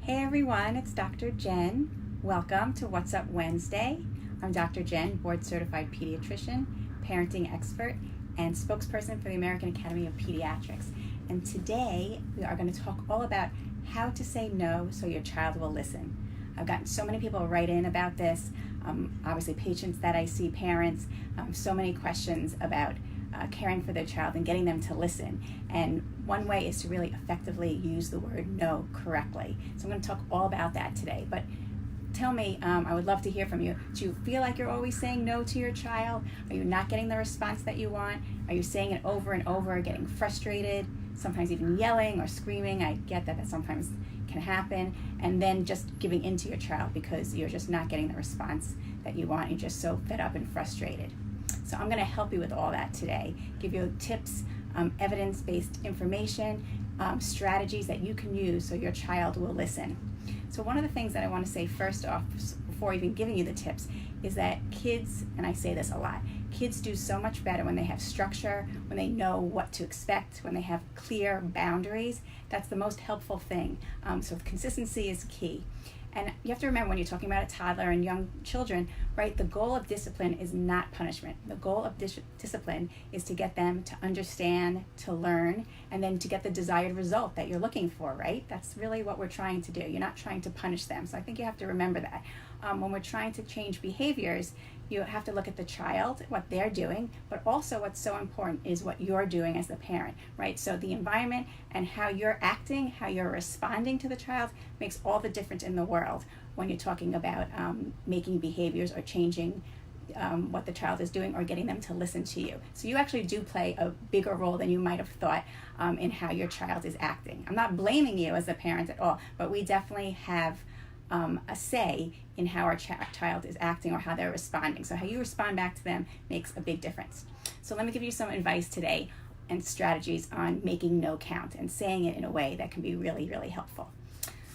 Hey everyone, it's Dr. Jen. Welcome to What's Up Wednesday. I'm Dr. Jen, board certified pediatrician, parenting expert, and spokesperson for the American Academy of Pediatrics. And today we are going to talk all about how to say no so your child will listen. I've gotten so many people write in about this, obviously patients that I see, parents, so many questions about caring for their child and getting them to listen. And one way is to really effectively use the word no correctly. So I'm going to talk all about that today. But tell me, I would love to hear from you. Do you feel like you're always saying no to your child? Are you not getting the response that you want? Are you saying it over and over, getting frustrated, sometimes even yelling or screaming? I get that sometimes can happen. And then just giving in to your child because you're just not getting the response that you want. You're just so fed up and frustrated. So I'm going to help you with all that today, give you tips, evidence-based information, strategies that you can use so your child will listen. So one of the things that I want to say first off, before even giving you the tips, is that kids, and I say this a lot, kids do so much better when they have structure, when they know what to expect, when they have clear boundaries. That's the most helpful thing. So consistency is key. And you have to remember when you're talking about a toddler and young children, right, the goal of discipline is not punishment. The goal of discipline is to get them to understand, to learn, and then to get the desired result that you're looking for, right? That's really what we're trying to do. You're not trying to punish them. So I think you have to remember that. When we're trying to change behaviors, you have to look at the child, what they're doing, but also what's so important is what you're doing as the parent, right? So the environment and how you're acting, how you're responding to the child makes all the difference in the world when you're talking about making behaviors or changing what the child is doing or getting them to listen to you. So you actually do play a bigger role than you might have thought in how your child is acting. I'm not blaming you as a parent at all, but we definitely have a say in how our child is acting or how they're responding. So how you respond back to them makes a big difference. So let me give you some advice today and strategies on making no count and saying it in a way that can be really, really helpful.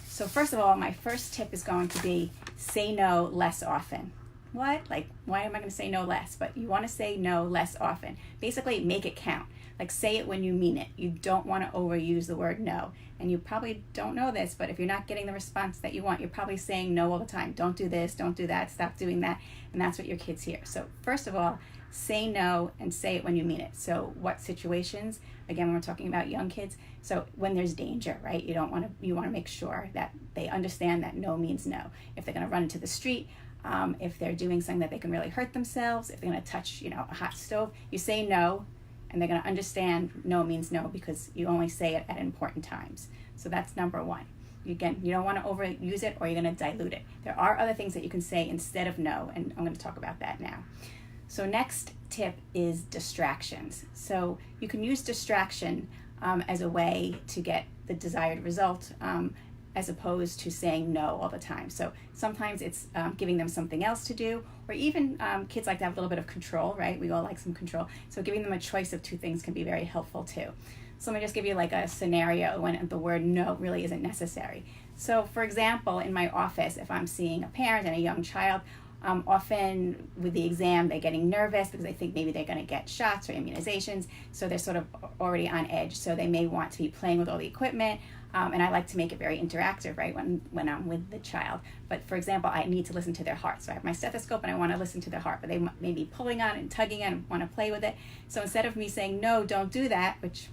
So first of all, my first tip is going to be say no less often. What? Like, why am I going to say no less? But you want to say no less often. Basically, make it count. Like, say it when you mean it. You don't want to overuse the word no. And you probably don't know this, but if you're not getting the response that you want, you're probably saying no all the time. Don't do this, don't do that, stop doing that. And that's what your kids hear. So first of all, say no and say it when you mean it. So what situations? Again, when we're talking about young kids, so when there's danger, right? You want to make sure that they understand that no means no. If they're going to run into the street, if they're doing something that they can really hurt themselves, if they're going to touch, a hot stove, you say no, and they're going to understand no means no because you only say it at important times. So that's number one. Again, you don't want to overuse it or you're going to dilute it. There are other things that you can say instead of no, and I'm going to talk about that now. So next tip is distractions. So you can use distraction as a way to get the desired result as opposed to saying no all the time. So sometimes it's giving them something else to do, or even kids like to have a little bit of control, right? We all like some control. So giving them a choice of two things can be very helpful too. So let me just give you like a scenario when the word no really isn't necessary. So for example, in my office, if I'm seeing a parent and a young child, often with the exam, they're getting nervous because they think maybe they're going to get shots or immunizations. So they're sort of already on edge. So they may want to be playing with all the equipment. And I like to make it very interactive, right, when I'm with the child. But for example, I need to listen to their heart. So I have my stethoscope and I want to listen to their heart, but they may be pulling on it and tugging on it and want to play with it. So instead of me saying, no, don't do that, which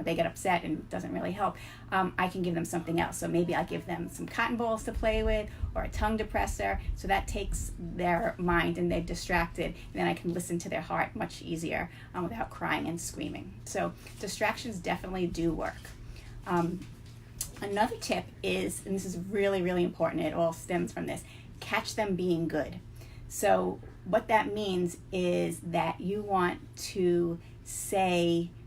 they get upset and doesn't really help, I can give them something else. So maybe I'll give them some cotton balls to play with or a tongue depressor. So that takes their mind and they're distracted. And then I can listen to their heart much easier without crying and screaming. So distractions definitely do work. Another tip is, and this is really, really important, it all stems from this, catch them being good. So what that means is that you want to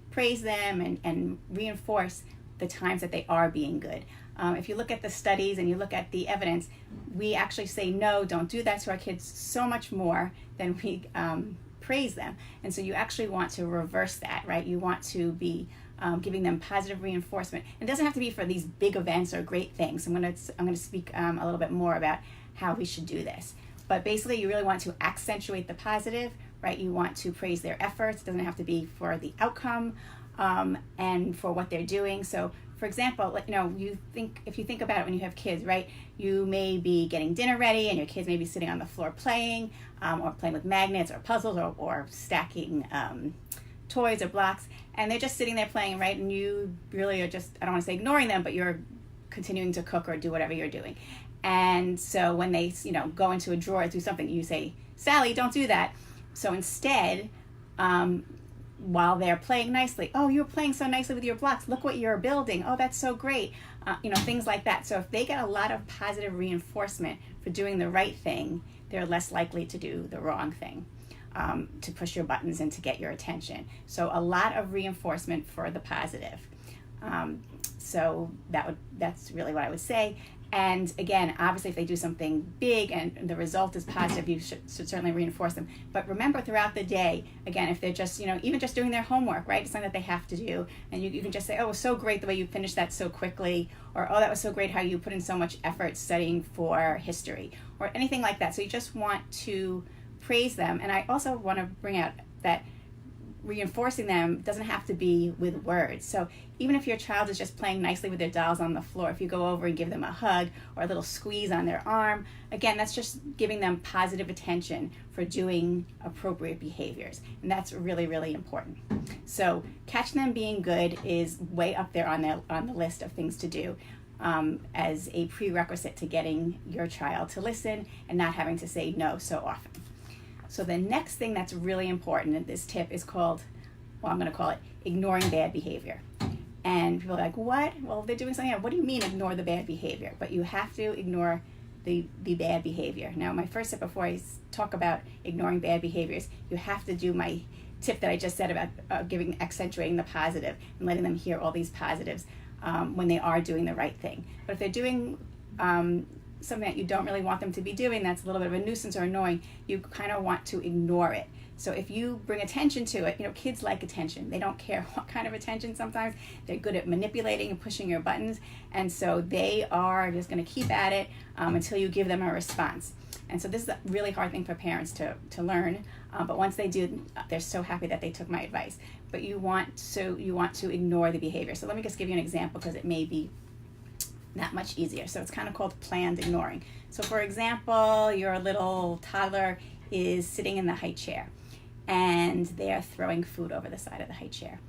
praise them and reinforce the times that they are being good. If you look at the studies and you look at the evidence, we actually say no, don't do that to our kids so much more than we praise them. And so you actually want to reverse that, right? You want to be giving them positive reinforcement. It doesn't have to be for these big events or great things. I'm going to speak a little bit more about how we should do this. But basically, you really want to accentuate the positive, right? You want to praise their efforts. It doesn't have to be for the outcome and for what they're doing. So for example, if you think about it when you have kids, right? You may be getting dinner ready and your kids may be sitting on the floor playing, or playing with magnets or puzzles, or stacking toys or blocks, and they're just sitting there playing, right? And you really are just, I don't want to say ignoring them, but you're continuing to cook or do whatever you're doing. And so when they, go into a drawer or do something, you say, Sally, don't do that. So instead, while they're playing nicely, oh, you're playing so nicely with your blocks, look what you're building, oh, that's so great, things like that. So if they get a lot of positive reinforcement for doing the right thing, they're less likely to do the wrong thing, to push your buttons and to get your attention. So a lot of reinforcement for the positive. So that's really what I would say. And again, obviously, if they do something big and the result is positive, you should certainly reinforce them. But remember, throughout the day, again, if they're just, even just doing their homework, right? It's something that they have to do. And you can just say, oh, it was so great the way you finished that so quickly. Or, oh, that was so great how you put in so much effort studying for history. Or anything like that. So you just want to praise them. And I also want to bring out that reinforcing them doesn't have to be with words. So even if your child is just playing nicely with their dolls on the floor, if you go over and give them a hug or a little squeeze on their arm, again, that's just giving them positive attention for doing appropriate behaviors. And that's really, really important. So catching them being good is way up there on the list of things to do, as a prerequisite to getting your child to listen and not having to say no so often. So the next thing that's really important in this tip is called, I'm going to call it ignoring bad behavior. And people are like, what? Well, they're doing something else. What do you mean ignore the bad behavior? But you have to ignore the bad behavior. Now, my first tip before I talk about ignoring bad behaviors, you have to do my tip that I just said about accentuating the positive and letting them hear all these positives when they are doing the right thing. But if they're doing something that you don't really want them to be doing, that's a little bit of a nuisance or annoying, you kind of want to ignore it. So if you bring attention to it, kids like attention. They don't care what kind of attention sometimes. They're good at manipulating and pushing your buttons. And so they are just going to keep at it until you give them a response. And so this is a really hard thing for parents to learn. But once they do, they're so happy that they took my advice. But you want to ignore the behavior. So let me just give you an example because it may be that much easier. So it's kind of called planned ignoring. So for example, your little toddler is sitting in the high chair and they are throwing food over the side of the high chair.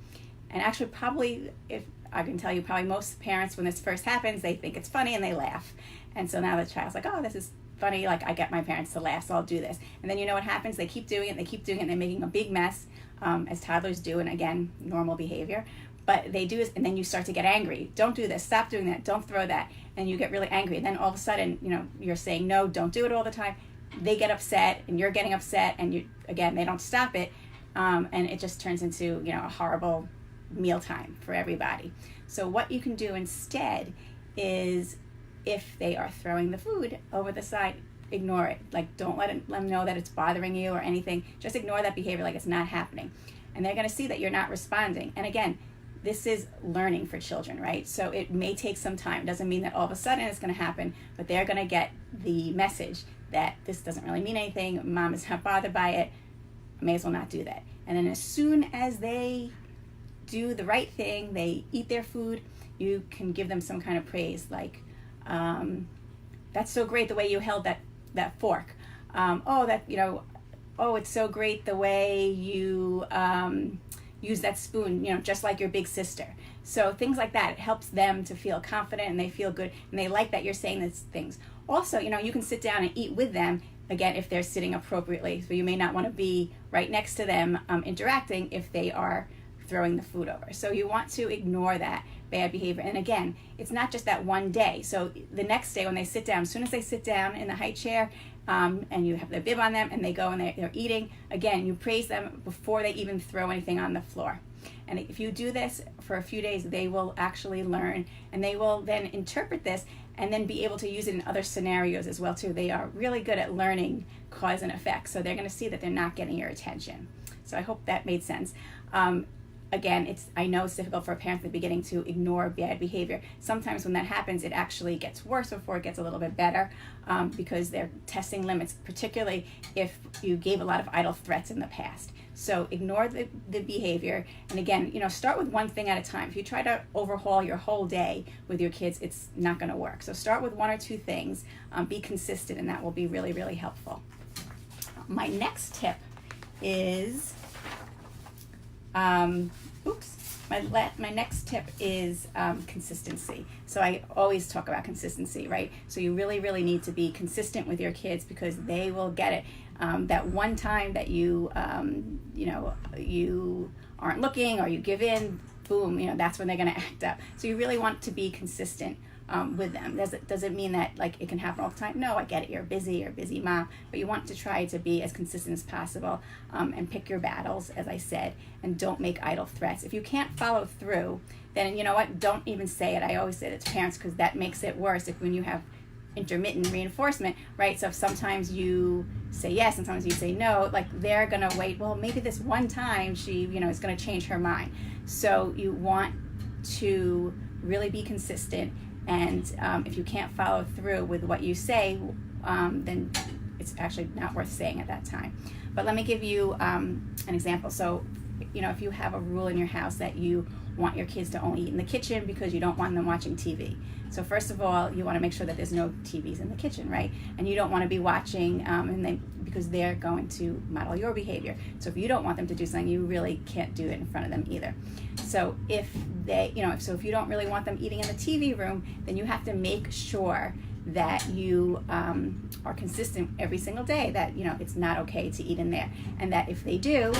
And actually probably, if I can tell you, probably most parents when this first happens, they think it's funny and they laugh. And so now the child's like, oh, this is funny, like I get my parents to laugh, so I'll do this. And then you know what happens? They keep doing it, and they're making a big mess, as toddlers do, and again, normal behavior. But they do this, and then you start to get angry. Don't do this. Stop doing that. Don't throw that. And you get really angry. And then all of a sudden, you're saying, no, don't do it all the time. They get upset, and you're getting upset, and they don't stop it. And it just turns into, a horrible mealtime for everybody. So what you can do instead is, if they are throwing the food over the side, ignore it. Like, don't let them know that it's bothering you or anything. Just ignore that behavior like it's not happening. And they're going to see that you're not responding. And again, this is learning for children, right? So it may take some time. It doesn't mean that all of a sudden it's going to happen, but they're going to get the message that this doesn't really mean anything. Mom is not bothered by it. I may as well not do that. And then as soon as they do the right thing, they eat their food, you can give them some kind of praise, like, that's so great the way you held that fork. It's so great the way you use that spoon, just like your big sister. So things like that, it helps them to feel confident and they feel good and they like that you're saying these things. Also, you can sit down and eat with them, again, if they're sitting appropriately. So you may not want to be right next to them interacting if they are throwing the food over. So you want to ignore that bad behavior. And again, it's not just that one day. So the next day when they sit down, as soon as they sit down in the high chair, and you have their bib on them and they go and they're eating, again, you praise them before they even throw anything on the floor. And if you do this for a few days, they will actually learn and they will then interpret this and then be able to use it in other scenarios as well too. They are really good at learning cause and effect. So they're going to see that they're not getting your attention. So I hope that made sense. again, I know it's difficult for a parent at the beginning to ignore bad behavior. Sometimes when that happens, it actually gets worse before it gets a little bit better, because they're testing limits, particularly if you gave a lot of idle threats in the past. So ignore the behavior. And again, start with one thing at a time. If you try to overhaul your whole day with your kids, it's not going to work. So start with one or two things. Be consistent, and that will be really, really helpful. My next tip is... My next tip is consistency. So I always talk about consistency, right? So you really, really need to be consistent with your kids, because they will get it. That one time that you aren't looking, or you give in, boom, that's when they're going to act up. So you really want to be consistent with them. Does it mean that it can happen all the time? No, I get it. You're a busy mom, but you want to try to be as consistent as possible, and pick your battles, as I said, and don't make idle threats. If you can't follow through, then you know what? Don't even say it. I always say that to parents, because that makes it worse when you have intermittent reinforcement, right? So if sometimes you say yes and sometimes you say no, they're gonna wait, well, maybe this one time she is gonna change her mind. So you want to really be consistent, and if you can't follow through with what you say, then it's actually not worth saying at that time. But let me give you an example. So if you have a rule in your house that you want your kids to only eat in the kitchen because you don't want them watching TV. So first of all, you want to make sure that there's no TVs in the kitchen, right? And you don't want to be watching because they're going to model your behavior. So if you don't want them to do something, you really can't do it in front of them either. So if you don't really want them eating in the TV room, then you have to make sure that you are consistent every single day, that it's not okay to eat in there, and that if they do,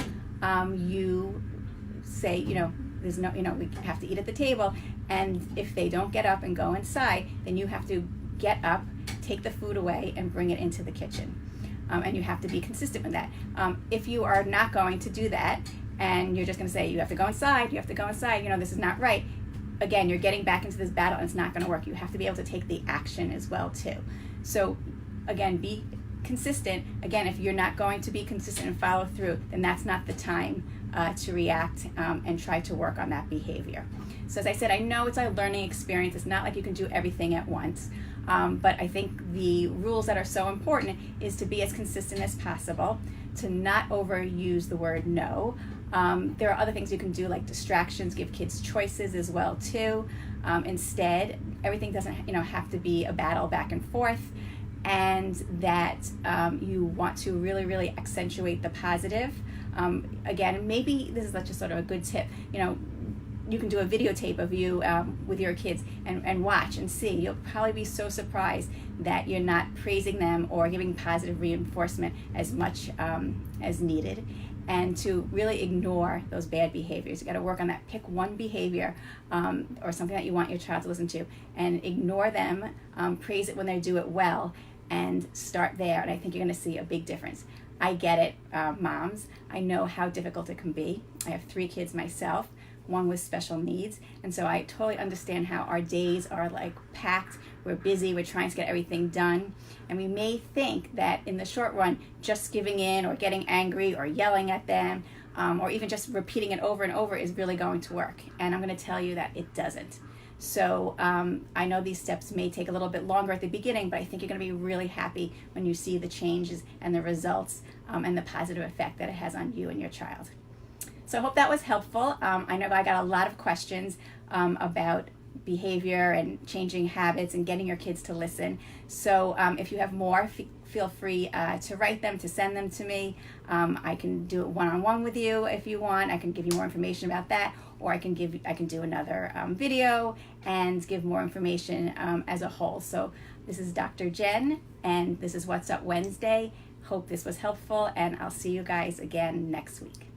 you say there's no we have to eat at the table, and if they don't get up and go inside, then you have to get up, take the food away, and bring it into the kitchen, and you have to be consistent with that. If you are not going to do that, and you're just going to say you have to go inside, this is not right, again, you're getting back into this battle, and it's not going to work. You have to be able to take the action as well too. So again, be consistent. Again, if you're not going to be consistent and follow through, then that's not the time to react and try to work on that behavior. So as I said, I know it's a learning experience. It's not like you can do everything at once. But I think the rules that are so important is to be as consistent as possible, to not overuse the word no. There are other things you can do, like distractions, give kids choices as well too. Instead, everything doesn't have to be a battle back and forth, and that you want to really, really accentuate the positive. Again, maybe this is just sort of a good tip. You can do a videotape of you with your kids and watch and see. You'll probably be so surprised that you're not praising them or giving positive reinforcement as much as needed, and to really ignore those bad behaviors. You got to work on that. Pick one behavior or something that you want your child to listen to, and ignore them. Praise it when they do it well, and start there. And I think you're going to see a big difference. I get it, moms. I know how difficult it can be. I have 3 kids myself, one with special needs, and so I totally understand how our days are packed. We're busy, we're trying to get everything done, and we may think that in the short run, just giving in or getting angry or yelling at them, or even just repeating it over and over is really going to work. And I'm going to tell you that it doesn't. So I know these steps may take a little bit longer at the beginning, but I think you're going to be really happy when you see the changes and the results and the positive effect that it has on you and your child. So I hope that was helpful. I know I got a lot of questions about behavior and changing habits and getting your kids to listen. So if you have more, feel free to write them, to send them to me. I can do it one-on-one with you if you want. I can give you more information about that, or I can do another video and give more information as a whole. So this is Dr. Jen, and this is What's Up Wednesday. Hope this was helpful, and I'll see you guys again next week.